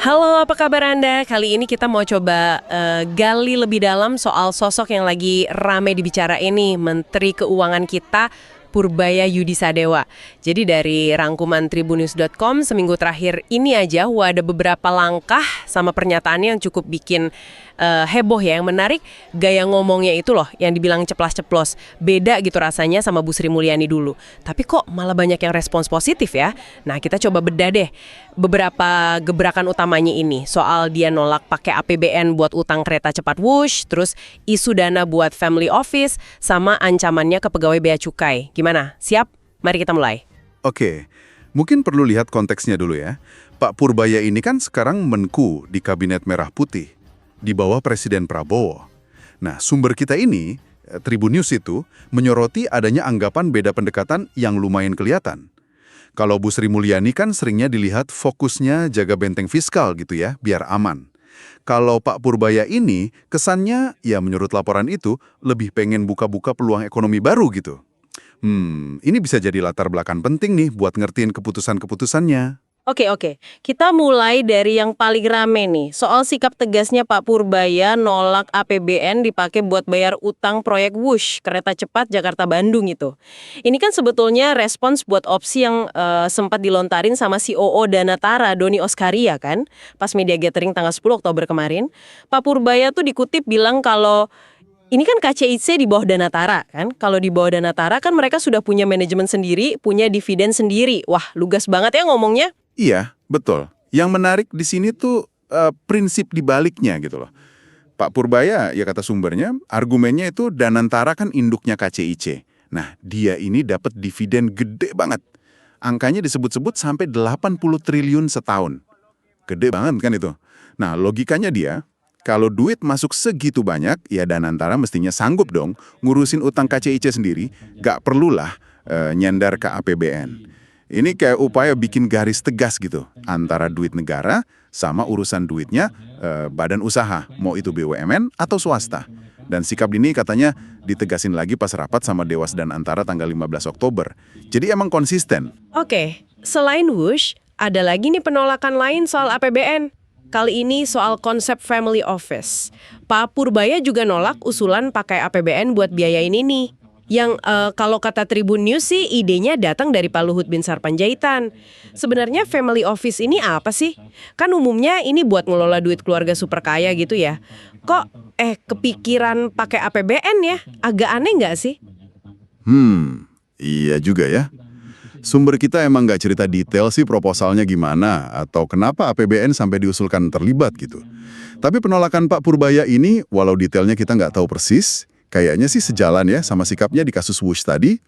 Halo, apa kabar Anda? Kali ini kita mau coba gali lebih dalam soal sosok yang lagi rame dibicarain nih, Menteri Keuangan kita, Purbaya Yudisadewa. Jadi dari rangkuman tribunnews.com seminggu terakhir ini aja ada beberapa langkah sama pernyataannya yang cukup bikin heboh ya. Yang menarik gaya ngomongnya itu loh yang dibilang ceplas-ceplos. Beda gitu rasanya sama Bu Sri Mulyani dulu. Tapi kok malah banyak yang respons positif ya. Nah kita coba bedah deh beberapa gebrakan utamanya ini. Soal dia nolak pakai APBN buat utang kereta cepat Wush, terus isu dana buat family office, sama ancamannya ke pegawai Bea Cukai. Gimana? Siap? Mari kita mulai. Oke, mungkin perlu lihat konteksnya dulu ya. Pak Purbaya ini kan sekarang Menku di Kabinet Merah Putih, di bawah Presiden Prabowo. Nah, sumber kita ini, Tribun News itu, menyoroti adanya anggapan beda pendekatan yang lumayan kelihatan. Kalau Bu Sri Mulyani kan seringnya dilihat fokusnya jaga benteng fiskal gitu ya, biar aman. Kalau Pak Purbaya ini, kesannya, ya menurut laporan itu, lebih pengen buka-buka peluang ekonomi baru gitu. Ini bisa jadi latar belakang penting nih buat ngertiin keputusan-keputusannya. Oke. Kita mulai dari yang paling rame nih. Soal sikap tegasnya Pak Purbaya nolak APBN dipakai buat bayar utang proyek Wush, kereta cepat Jakarta-Bandung itu. Ini kan sebetulnya respons buat opsi yang sempat dilontarin sama COO Danatara, Doni Oskaria kan, pas media gathering tanggal 10 Oktober kemarin. Pak Purbaya tuh dikutip bilang kalau ini kan KCIC di bawah Danatara kan. Kalau di bawah Danatara kan mereka sudah punya manajemen sendiri, punya dividen sendiri. Wah, lugas banget ya ngomongnya. Iya, betul. Yang menarik di sini tuh prinsip dibaliknya gitu loh. Pak Purbaya, ya kata sumbernya, argumennya itu Danantara kan induknya KCIC. Nah, dia ini dapat dividen gede banget. Angkanya disebut-sebut sampai 80 triliun setahun. Gede banget kan itu. Nah, logikanya dia, kalau duit masuk segitu banyak, ya Danantara mestinya sanggup dong ngurusin utang KCIC sendiri, gak perlulah nyender ke APBN. Ini kayak upaya bikin garis tegas gitu, antara duit negara sama urusan duitnya badan usaha, mau itu BUMN atau swasta. Dan sikap ini katanya ditegasin lagi pas rapat sama Dewas Danantara tanggal 15 Oktober. Jadi emang konsisten. Oke, selain Wush, ada lagi nih penolakan lain soal APBN. Kali ini soal konsep family office. Pak Purbaya juga nolak usulan pakai APBN buat biayain ini. Yang kalau kata Tribun News sih idenya datang dari Pak Luhut Binsar Panjaitan. Sebenarnya family office ini apa sih? Kan umumnya ini buat ngelola duit keluarga super kaya gitu ya. Kok kepikiran pakai APBN ya? Agak aneh nggak sih? Iya juga ya. Sumber kita emang nggak cerita detail sih proposalnya gimana, atau kenapa APBN sampai diusulkan terlibat gitu. Tapi penolakan Pak Purbaya ini, walau detailnya kita nggak tahu persis, kayaknya sih sejalan ya sama sikapnya di kasus Wush tadi.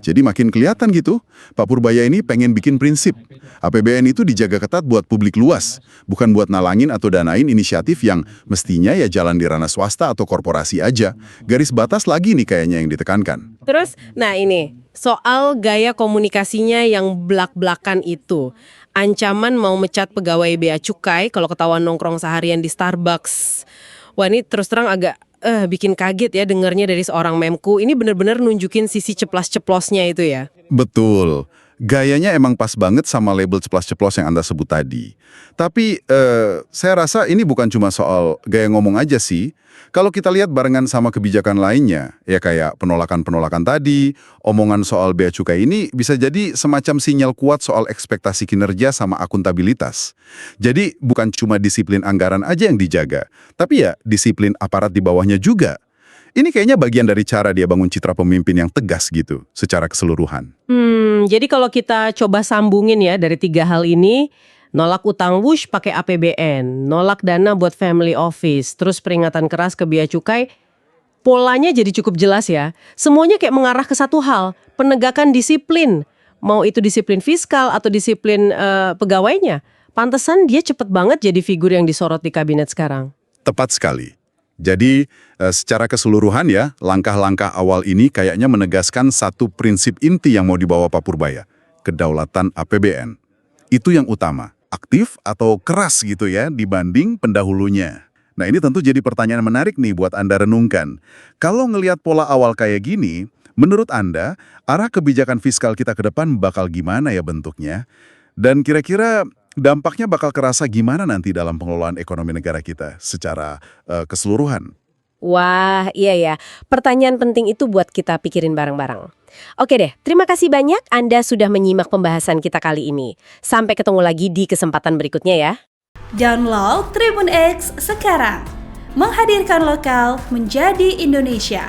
Jadi makin kelihatan gitu, Pak Purbaya ini pengen bikin prinsip. APBN itu dijaga ketat buat publik luas, bukan buat nalangin atau danain inisiatif yang mestinya ya jalan di ranah swasta atau korporasi aja. Garis batas lagi nih kayaknya yang ditekankan. Terus, nah ini, soal gaya komunikasinya yang blak-blakan itu. Ancaman mau mecat pegawai Bea Cukai kalau ketahuan nongkrong seharian di Starbucks. Wah ini terus terang agak bikin kaget ya dengarnya dari seorang Memku. Ini benar-benar nunjukin sisi ceplas-ceplosnya itu ya. Betul. Gayanya emang pas banget sama label ceplas-ceplos yang Anda sebut tadi. Tapi saya rasa ini bukan cuma soal gaya ngomong aja sih. Kalau kita lihat barengan sama kebijakan lainnya, ya kayak penolakan-penolakan tadi, omongan soal Bea Cukai ini bisa jadi semacam sinyal kuat soal ekspektasi kinerja sama akuntabilitas. Jadi bukan cuma disiplin anggaran aja yang dijaga, tapi ya disiplin aparat di bawahnya juga. Ini kayaknya bagian dari cara dia bangun citra pemimpin yang tegas gitu, secara keseluruhan. Jadi kalau kita coba sambungin ya dari 3 hal ini, nolak utang Wush pakai APBN, nolak dana buat family office, terus peringatan keras ke Bea Cukai, polanya jadi cukup jelas ya. Semuanya kayak mengarah ke satu hal, penegakan disiplin. Mau itu disiplin fiskal atau disiplin pegawainya. Pantesan dia cepet banget jadi figur yang disorot di kabinet sekarang. Tepat sekali. Jadi, secara keseluruhan ya, langkah-langkah awal ini kayaknya menegaskan satu prinsip inti yang mau dibawa Pak Purbaya, kedaulatan APBN. Itu yang utama, aktif atau keras gitu ya, dibanding pendahulunya. Nah ini tentu jadi pertanyaan menarik nih buat Anda renungkan. Kalau ngelihat pola awal kayak gini, Menurut Anda, arah kebijakan fiskal kita ke depan bakal gimana ya bentuknya? Dan kira-kira dampaknya bakal kerasa gimana nanti dalam pengelolaan ekonomi negara kita secara keseluruhan? Wah, iya ya. Pertanyaan penting itu buat kita pikirin bareng-bareng. Oke deh, terima kasih banyak Anda sudah menyimak pembahasan kita kali ini. Sampai ketemu lagi di kesempatan berikutnya ya. Download Tribun X sekarang. Menghadirkan lokal menjadi Indonesia.